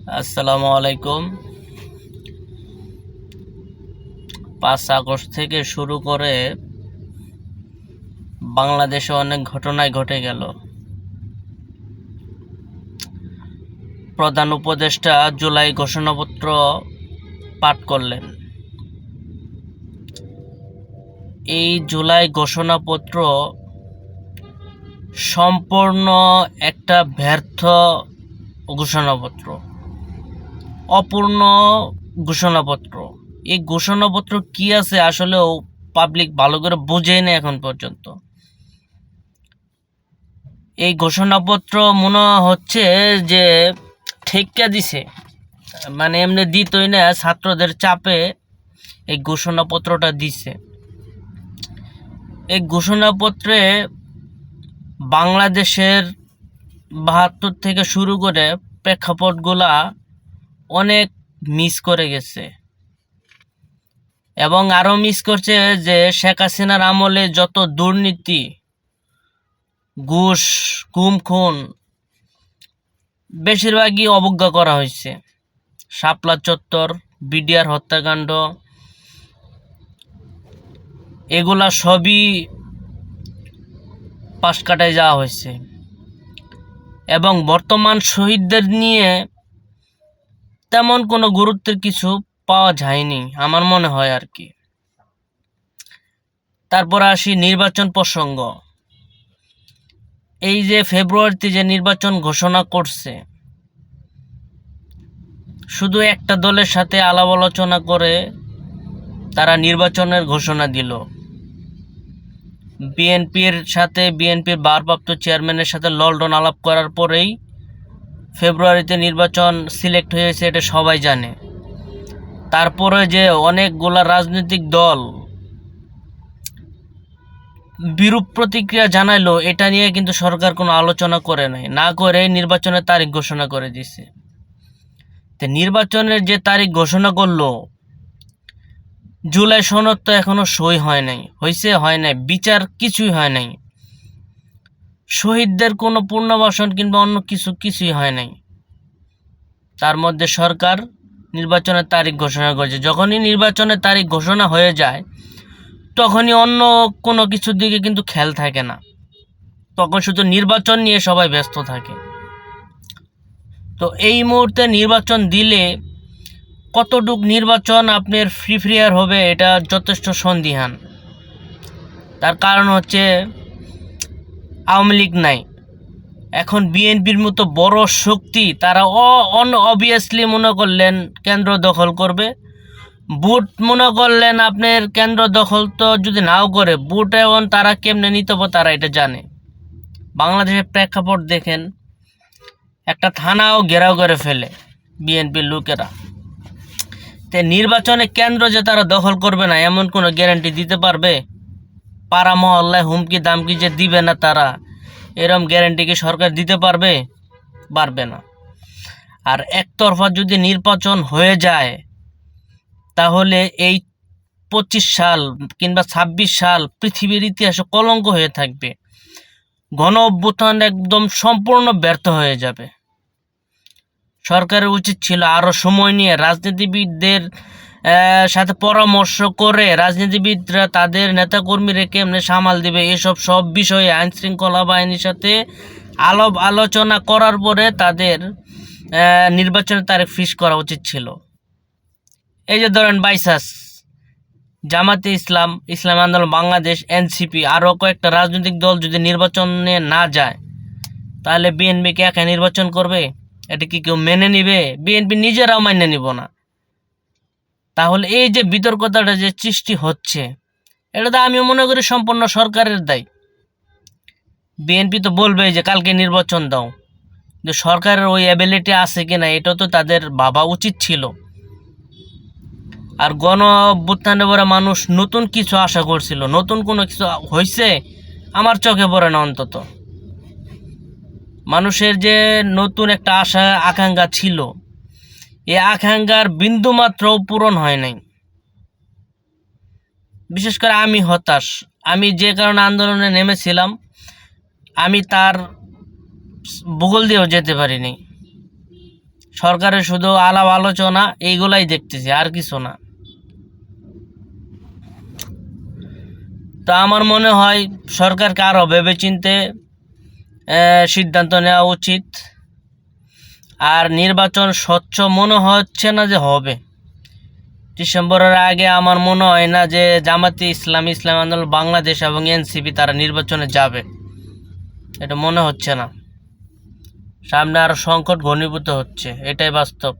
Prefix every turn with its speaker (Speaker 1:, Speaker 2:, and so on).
Speaker 1: আসসালামু আলাইকুম। 5 আগস্ট থেকে শুরু করে বাংলাদেশে অনেক ঘটনাই ঘটে গেল। প্রধান উপদেষ্টা জুলাই ঘোষণাপত্র পাঠ করলেন। এই জুলাই ঘোষণাপত্র সম্পূর্ণ একটা ব্যর্থ ঘোষণাপত্র, অপূর্ণ ঘোষণাপত্র। এই ঘোষণাপত্র কি আছে আসলেও পাবলিক ভালো করে বোঝেই না এখন পর্যন্ত। এই ঘোষণাপত্র মনে হচ্ছে যে ঠেক্কা দিছে, মানে এমনি দিতই না, ছাত্রদের চাপে এই ঘোষণাপত্রটা দিছে। এই ঘোষণাপত্রে বাংলাদেশের 72 থেকে শুরু করে প্রেক্ষাপটগুলা অনেক মিস করে গেছে, এবং আরও মিস করছে যে শেখ হাসিনার আমলে যত দুর্নীতি, ঘুষ, গুম, খুন বেশিরভাগই অবজ্ঞা করা হয়েছে। শাপলা চত্বর, বিডিআর হত্যাকাণ্ড, এগুলা সবই পাশ কাটায় যাওয়া হয়েছে, এবং বর্তমান শহীদদের নিয়ে তেমন কোনো গুরুত্বের কিছু পাওয়া যায়নি আমার মনে হয় আর কি। তারপর আসি নির্বাচন প্রসঙ্গ। এই যে ফেব্রুয়ারিতে যে নির্বাচন ঘোষণা করছে, শুধু একটা দলের সাথে আলাপ আলোচনা করে তারা নির্বাচনের ঘোষণা দিল। বিএনপির ভারপ্রাপ্ত চেয়ারম্যানের সাথে লন্ডন আলাপ করার পরেই ফেব্রুয়ারিতে নির্বাচন সিলেক্ট হয়েছে, এটা সবাই জানে। তারপরে যে অনেকগুলা রাজনৈতিক দল বিরূপ প্রতিক্রিয়া জানাইলো, এটা নিয়ে কিন্তু সরকার কোনো আলোচনা করে নাই, না করে নির্বাচনের তারিখ ঘোষণা করে দিছে। তো নির্বাচনের যে তারিখ ঘোষণা করলো, জুলাই সনদ তো এখনো সই হয় নাই, হয় নাই, বিচার কিছুই হয় নাই, শহীদদের কোনো পুনর্বাসন কিংবা অন্য কিছুই হয় নাই। তার মধ্যে সরকার নির্বাচনের তারিখ ঘোষণা করেছে। যখনই নির্বাচনের তারিখ ঘোষণা হয়ে যায়, তখনই অন্য কোনো কিছুর দিকে কিন্তু খেয়াল থাকে না, তখন শুধু নির্বাচন নিয়ে সবাই ব্যস্ত থাকে। তো এই মুহূর্তে নির্বাচন দিলে কতটুক নির্বাচন আপনার ফ্রিয়ার হবে, এটা যথেষ্ট সন্দিহান। তার কারণ হচ্ছে আওয়ামী লীগ নাই, এখন বিএনপির মতো বড় শক্তি, তারা অবভিয়াসলি মনে করলেন কেন্দ্র দখল করবে। বুট মনে করলেন আপনার কেন্দ্র দখল তো যদি নাও করে, বুট এখন তারা কেমনে নিতে হবে তারা এটা জানে। বাংলাদেশের প্রেক্ষাপট দেখেন, একটা থানাও ঘেরাও করে ফেলে বিএনপির লোকেরা। তে নির্বাচনে কেন্দ্র যে তারা দখল করবে না এমন কোনো গ্যারান্টি দিতে পারবে? পাড়া মহল্লায় হুমকি দামকি যে দিবে না তারা, এরম গ্যারান্টি কি সরকার দিতে পারবে? পারবে না। আর একতরফা যদি নির্বাচন হয়ে যায়, তাহলে এই 25 সাল কিংবা 26 সাল পৃথিবীর ইতিহাসে কলঙ্ক হয়ে থাকবে। গণ অভ্যুত্থান একদম সম্পূর্ণ ব্যর্থ হয়ে যাবে। সরকারের উচিত ছিল আরও সময় নিয়ে রাজনীতিবিদদের সাথে পরামর্শ করে, রাজনীতিবিদরা তাদের নেতাকর্মীরা কেমনে সামাল দিবে, এসব সব বিষয়ে আইনশৃঙ্খলা বাহিনীর সাথে আলোচনা করার পরে তাদের নির্বাচনের তারিখ ফিক্স করা উচিত ছিল। এই যে ধরেন বাইসাস জামাতে ইসলাম, ইসলাম আন্দোলন বাংলাদেশ, এনসিপি, আরও কয়েকটা রাজনৈতিক দল যদি নির্বাচনে না যায়, তাহলে বিএনপিকে একা নির্বাচন করবে? এটা কি কেউ মেনে নিবে? বিএনপি নিজেরাও মেনে নিব না। তাহলে এই যে বিতর্কতাটা যে সৃষ্টি হচ্ছে, এটা তো আমি মনে করি সম্পূর্ণ সরকারের দায়। বিএনপি তো বলবে যে কালকে নির্বাচন দাও, যে সরকারের ওই অ্যাবিলিটি আছে কিনা এটা তো তাদের ভাবা উচিত ছিল। আর গণ অভ্যুত্থানে পরে মানুষ নতুন কিছু আশা করছিল, নতুন কোনো কিছু হয়েছে আমার চোখে পড়ে না। অন্তত মানুষের যে নতুন একটা আশা আকাঙ্ক্ষা ছিল, এই আকাঙ্ক্ষার বিন্দুমাত্র পূরণ হয় নাই। বিশেষ করে আমি হতাশ। আমি যে কারণে আন্দোলনে নেমেছিলাম, আমি তার ভূগোল দিয়েও যেতে পারিনি। সরকারের শুধু আলাপ আলোচনা এইগুলাই দেখতেছি, আর কিছু না। তা আমার মনে হয় সরকারকে আরও ভেবেচিন্তে সিদ্ধান্ত নেওয়া উচিত। আর নির্বাচন স্বচ্ছ মনে হচ্ছে না যে হবে ডিসেম্বরের আগে। আমার মনে হয় না যে জামাতে ইসলাম, ইসলামী আন্দোলন বাংলাদেশ এবং এনসিপি তারা নির্বাচনে যাবে, এটা মনে হচ্ছে না। সামনে আরও সংকট ঘনীভূত হচ্ছে, এটাই বাস্তব।